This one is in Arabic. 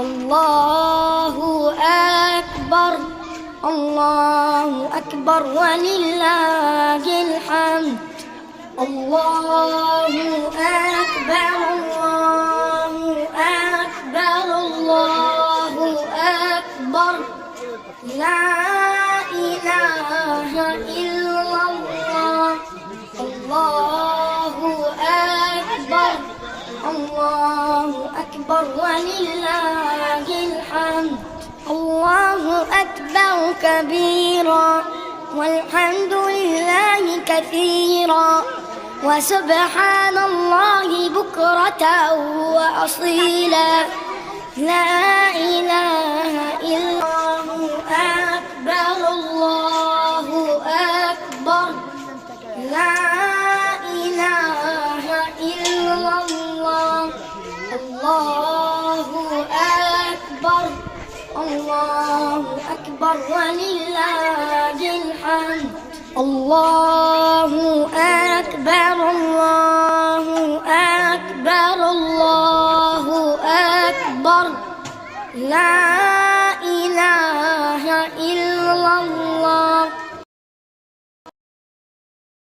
الله أكبر الله أكبر ولله الحمد. الله أكبر الله أكبر الله أكبر لا إله إلا الله. الله أكبر الله أكبر ولله الحمد. الله أكبر كبيرا والحمد لله كثيرا وسبحان الله بكرة وأصيلا لا إله إلا الله أكبر الله أكبر لا إله إلا الله. الله أكبر الله أكبر ولله الحمد. الله أكبر الله أكبر الله أكبر لا